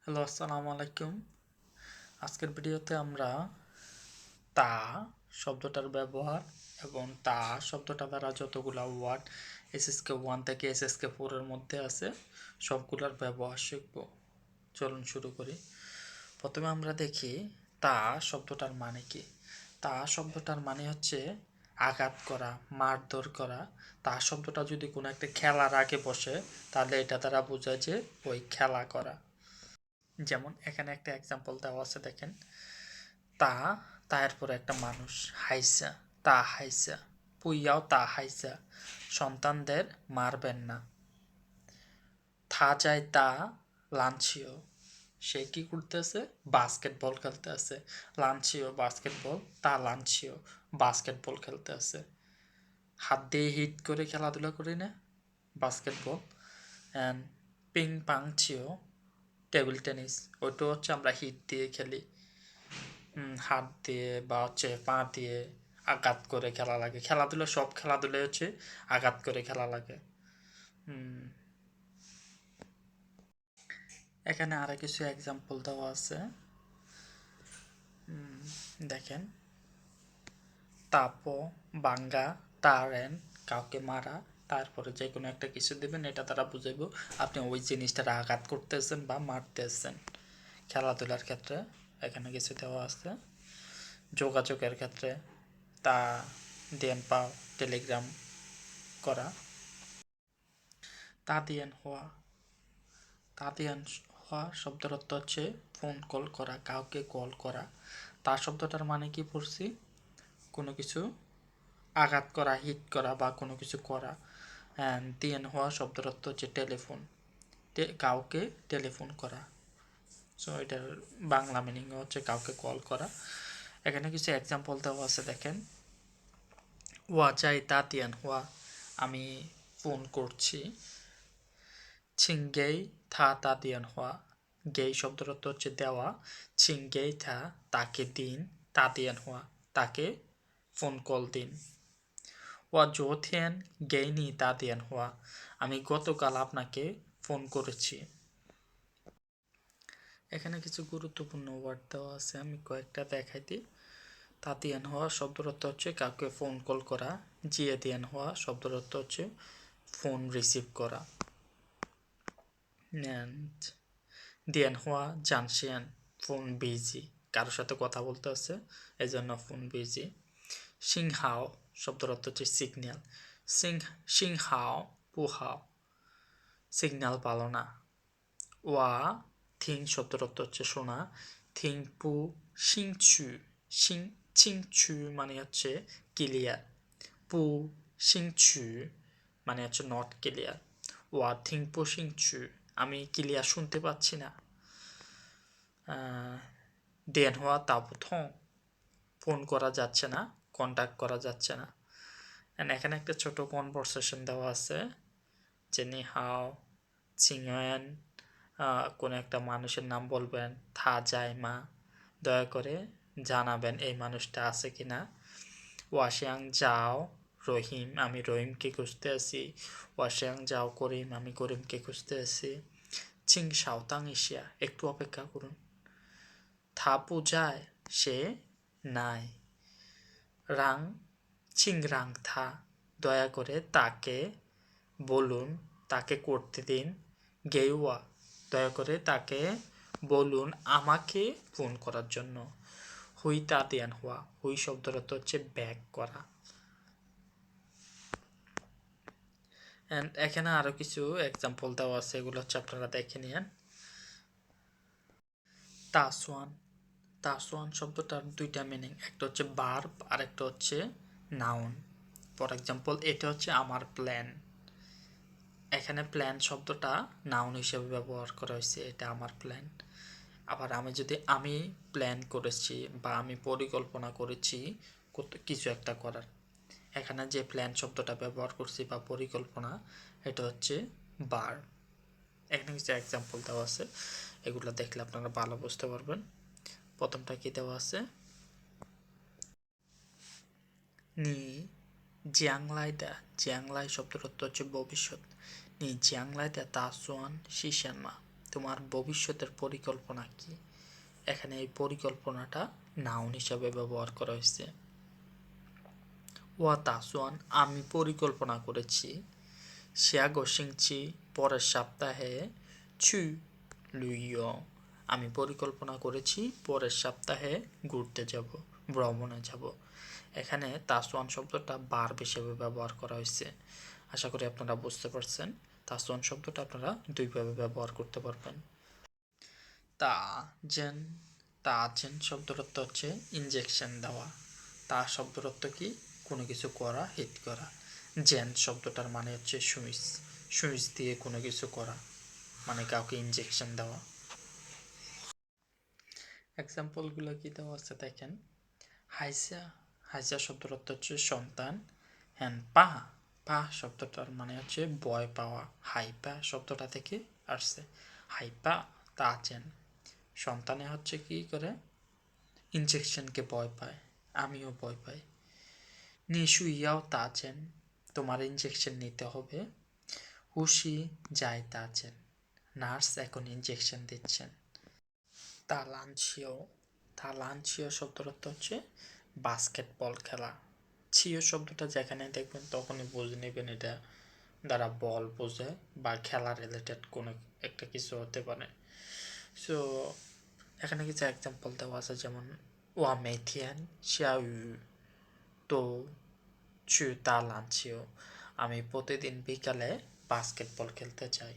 Hello, আসসালামু আলাইকুম। আজকের ভিডিওতে আমরা তা শব্দটার ব্যবহার এবং তা শব্দটা দ্বারা যতগুলা ওয়ার্ড এসএসকে 1 থেকে এসএসকে 4 এর মধ্যে আছে সবগুলোর ব্যবহার শিখব। চলুন শুরু করি। প্রথমে আমরা দেখি তা শব্দটার মানে কি। তা শব্দটার মানে হচ্ছে আঘাত করা, মারধর করা। তা শব্দটা যদি কোনো একটা খেলার আগে বসে তাহলে এটা দ্বারা বোঝায় যে ওই খেলা করা। যেমন এখানে একটা এক্সাম্পল দেওয়া আছে, দেখেন। তা তায়ের পরে একটা মানুষ হাইসা, তা হাইসা, পুইয়াও তা হাইসা, সন্তানদের মারবেন না। থা যায় তা লাঞ্চিও, সে কি করতেছে? বাস্কেটবল খেলতে আছে। লাঞ্চিও বাস্কেটবল, তা লাঞ্চিও বাস্কেটবল খেলতে আছে। হাত দিয়ে হিট করে খেলাধুলা করি না, বাস্কেটবল। অ্যান্ড পিং পাং চিও টেবিল টেনিস, ওইটা হচ্ছে আমরা হিট দিয়ে খেলি। হাত দিয়ে বা হচ্ছে পা দিয়ে আঘাত করে খেলা লাগে। খেলাধুলা, সব খেলাধুলাই হচ্ছে আঘাত করে খেলা লাগে। এখানে আরো কিছু এক্সাম্পল দেওয়া আছে, দেখেন। তাপ, বাঙ্গা, তারেন, কাউকে মারা, তারপরে যে কোনো একটা কিছু দিবেন, এটা দ্বারা বুঝাইব আপনি ওই জিনিসটার আঘাত করতেছেন বা মারতেছেন। খেলাধুলার ক্ষেত্রে এখানে কিছু দেওয়া আছে। যোগাযোগের ক্ষেত্রে তা দেন পাও, টেলিগ্রাম করা। তাদিয়ান হওয়া, তাদিয়ান হওয়া শব্দের অর্থ হচ্ছে ফোন কল করা, কাউকে কল করা। তার শব্দটার মানে কি পড়ছি? কোনো কিছু আঘাত করা, হিট করা বা কোনো কিছু করা। অ্যান্ড দিয়ান হওয়া শব্দের অর্থ হচ্ছে টেলিফোন, কাউকে টেলিফোন করা। সো এটার বাংলা মিনিং হচ্ছে কাউকে কল করা। এখানে কিছু এক্সাম্পল দেওয়া আছে, দেখেন। ওয়া চাই তাতিয়ান হওয়া, আমি ফোন করছি। ছিঙ্গেই থা তাতিয়ান হওয়া, গেই শব্দের অর্থ হচ্ছে দেওয়া। ছিঙ্গেই থা তাকে দিন, তাতিয়ান হওয়া তাকে ফোন কল দিন। ওয়া জোথিয়ান গেইনি তাতিয়ান হওয়া, আমি গতকাল আপনাকে ফোন করেছি। এখানে কিছু গুরুত্বপূর্ণ ওয়ার্ড দেওয়া আছে, আমি কয়েকটা দেখাই দিই। তাতিয়ান হওয়া শব্দের অর্থ হচ্ছে কাউকে ফোন কল করা। জিয়ে দিয়ান হওয়া শব্দের অর্থ হচ্ছে ফোন রিসিভ করা। দিয়ান হওয়া জানসিয়ান, ফোন বিজি, কারোর সাথে কথা বলতে আছে এই জন্য ফোন বিজি। সিংহাও শব্দের অর্থ হচ্ছে সিগন্যাল। সিংহাও পুহাও, সিগন্যাল পালো না। ওয়া থিং শব্দের অর্থ হচ্ছে শোনা। থিং পু সিংচু, সিং চিংচু মানে হচ্ছে ক্লিয়ার। পু সিংচু মানে হচ্ছে নট ক্লিয়ার। ওয়া থিং পু সিংচু, আমি ক্লিয়ার শুনতে পাচ্ছি না। দেন হওয়া তাবুথং, ফোন করা যাচ্ছে না, কন্ট্যাক্ট করা যাচ্ছে না। এখানে একটা ছোট কনভারসেশন দেওয়া আছে, যে নি হাও, চিংয়েন, কোনো একটা মানুষের নাম বলবেন। থা যায় মা, দয়া করে জানাবেন এই মানুষটা আছে কিনা। ওয়াশিয়াং যাও রহিম, আমি রহিমকে খুঁজতে আছি। ওয়াশিয়াং যাও করিম, আমি করিমকে খুঁজতে আছি। চিং সাওতাং এশিয়া, একটু অপেক্ষা করুন। থা পূজায়, সে নাই। রাং চিং রাং থা, দয়া করে তাকে বলুন, তাকে করতে দিন। গেউয়া, দয়া করে তাকে বলুন আমাকে ফোন করার জন্য। হুই তা দিয়ান হওয়া, হুই শব্দের অর্থ হচ্ছে ব্যাক করা। অ্যান্ড এখানে আরো কিছু এক্সাম্পল দেওয়া আছে, এগুলো হচ্ছে আপনারা দেখে নিন। তাসওয়ান, তাসওয়ান শব্দটার দুইটা মিনিং, একটা হচ্ছে বার্ব আর একটা হচ্ছে নাউন। ফর এক্সাম্পল, এটা হচ্ছে আমার প্ল্যান। এখানে প্ল্যান শব্দটা নাউন হিসেবে ব্যবহার করা হয়েছে, এটা আমার প্ল্যান। আবার আমি যদি আমি প্ল্যান করেছি বা আমি পরিকল্পনা করেছি কিছু একটা করার, এখানে যে প্ল্যান শব্দটা ব্যবহার করছি বা পরিকল্পনা, এটা হচ্ছে বার। এখানে কিছু এক্সাম্পল দেওয়া আছে, এগুলো দেখলে আপনারা ভালো বুঝতে পারবেন। প্রথমটা কি দেওয়া আছে? নি জিয়াংলাই দা, জিয়াংলাই শব্দের অর্থ হচ্ছে ভবিষ্যৎ। নি জিয়াংলাই দা তাসোয়ান শিশানমা, তোমার ভবিষ্যতের পরিকল্পনা কি? এখানে এই পরিকল্পনাটা নাউন হিসাবে ব্যবহার করা হয়েছে। ওয়া তাসওয়ান আমি পরিকল্পনা করেছি, শিয়াগোশিংচি পরের সপ্তাহে, ছু লুইয় আমি পরিকল্পনা করেছি পরের সপ্তাহে ঘুরতে যাব, ভ্রমণে যাব। এখানে তাসওয়ান শব্দটা ভার্ব হিসেবে ব্যবহার করা হয়েছে। আশা করি আপনারা বুঝতে পারছেন। তাসওয়ান শব্দটা আপনারা দুইভাবে ব্যবহার করতে পারবেন। তা জেন তা জেন শব্দর অর্থ হচ্ছে ইনজেকশন দেওয়া। তা শব্দর অর্থ কি? কোনো কিছু করা, হিট করা। জেন শব্দটার মানে হচ্ছে সুইচ, সুইচ দিয়ে কোনো কিছু করা, মানে কাউকে ইনজেকশন দেওয়া। এক্সাম্পলগুলো কি দেওয়া আছে দেখেন। হাইসা, হাইসা শব্দর অর্থ হচ্ছে সন্তান। হ্যান পা, পা শব্দটার মানে হচ্ছে ভয় পাওয়া। হাইপা শব্দটা থেকে আসছে। হাইপা তাচেন সন্তানে হচ্ছে কি করে? ইনজেকশনকে ভয় পায়, আমিও ভয় পাই। নিশুইয়াও তাচেন তোমার ইনজেকশন নিতে হবে। হুশি যায় তাচেন নার্স এখন ইনজেকশন দিচ্ছেন। তালানচিও, তালানচিও শব্দর অর্থ হচ্ছে বাস্কেটবল খেলা। ছিও শব্দটা যেখানে দেখবেন তখনই বুঝে নেবেন এটা দ্বারা বল বোঝায় বা খেলা রিলেটেড কোনো একটা কিছু হতে পারে। সো এখানে কিছু এক্সাম্পল দেওয়া আছে, যেমন ওয়া মেথিয়ান শিয়াউ তো চু তালানচিও আমি প্রতিদিন বিকালে বাস্কেটবল খেলতে চাই।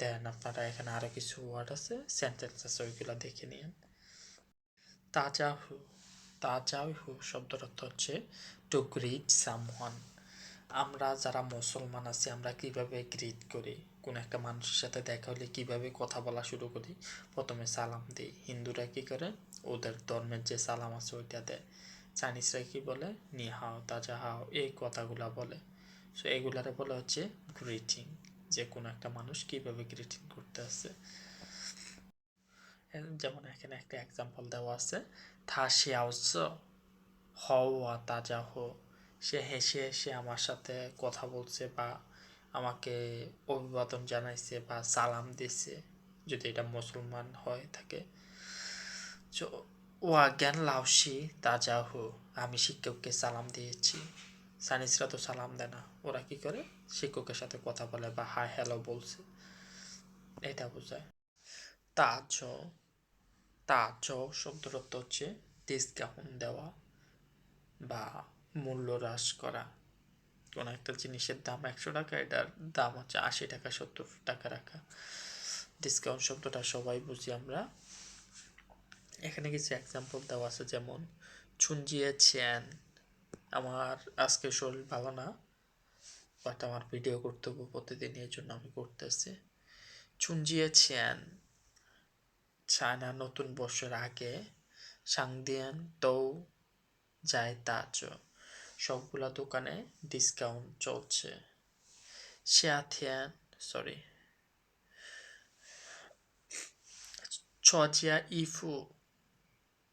দেন আপনারা এখানে আরো কিছু ওয়ার্ড আছে, সেন্টেন্স আছে, ওইগুলো দেখে নিন। তাজাহু, তাজাহু শব্দের অর্থ হচ্ছে টু গ্রিট সামওয়ান। আমরা যারা মুসলমান আছি আমরা কিভাবে গ্রিট করি, কোন একটা মানুষের সাথে দেখা হলে কিভাবে কথা বলা শুরু করি? প্রথমে সালাম দিই। হিন্দুরা কি করে? ওদের ধর্মের যে সালাম আছে ওইটা দেয়। চাইনিজরা কি বলে? নি হাও, তাজা হাও, এই কথাগুলা বলে। সো এগুলারে বলা হচ্ছে গ্রিটিং, যে কোনো একটা মানুষ কিভাবে গ্রিটিং করতে আছে। যেমন এখানে একটা এক্সাম্পল দেওয়া আছে, থা শিয়াওস হওয়া তাজা হো সে হেসে হেসে আমার সাথে কথা বলছে বা আমাকে অভিবাদন জানাইছে বা সালাম দিছে, যদি এটা মুসলমান হয় থাকে। তো ওয়া জ্ঞান লাউসি তাজা হো আমি শিক্ষককে সালাম দিয়েছি। চাইনিজরা তো সালাম দেয় না, ওরা কি করে? শিক্ষকের সাথে কথা বলে বা হাই হ্যালো বলছে, এটা বোঝায়। তাজ, তাজ শব্দের অর্থ হচ্ছে ডিসকাউন্ট দেওয়া বা মূল্য হ্রাস করা। কোনো একটা জিনিসের দাম 100 টাকা, এটার দাম হচ্ছে 80 টাকা, 70 টাকা রাখা। ডিসকাউন্ট শব্দটা সবাই বুঝি আমরা। এখানে কিছু এক্সাম্পল দেওয়া আছে, যেমন ছুঞ্জিয়েছেন আমার আজকে শরীর ভালো না, বাট আমার ভিডিও করতে হবে প্রতিদিন, এই জন্য আমি করতেছি। ছুঞ্জিয়েছেন চায়না নতুন বর্ষের আগে, সাংদিয়ান তো যায় তাজ সবগুলা দোকানে ডিসকাউন্ট চলছে। শিয়াথিয়ান সরি চজিয়া ইফু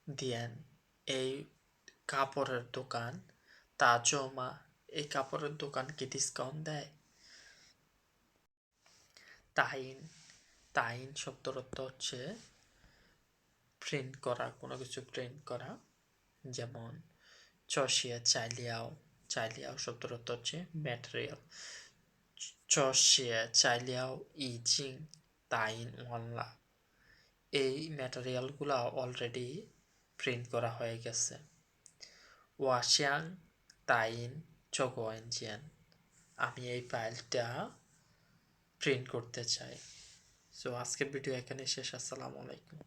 দিয়ান এই কাপড়ের দোকান। তাজমা এই কাপড়ের দোকান কি ডিসকাউন্ট দেয়? তাইন, তাইন শব্দের অর্থ হচ্ছে প্রিন্ট করা, কোনো কিছু প্রিন্ট করা। যেমন চশিয়া চাইলিয়াও, চাইলিয়াও শব্দের অর্থ হচ্ছে ম্যাটেরিয়াল। চশিয়া চাইলিয়াও ইজিং তাইন ওয়ানলা এই ম্যাটেরিয়ালগুলো অলরেডি প্রিন্ট করা হয়ে গেছে। ওয়াশিয়াং তাইন চগোয়েনজিয়ান আমি এই ফাইলটা প্রিন্ট করতে চাই। সো আজকের ভিডিও এখানে শেষ। আসসালামু আলাইকুম।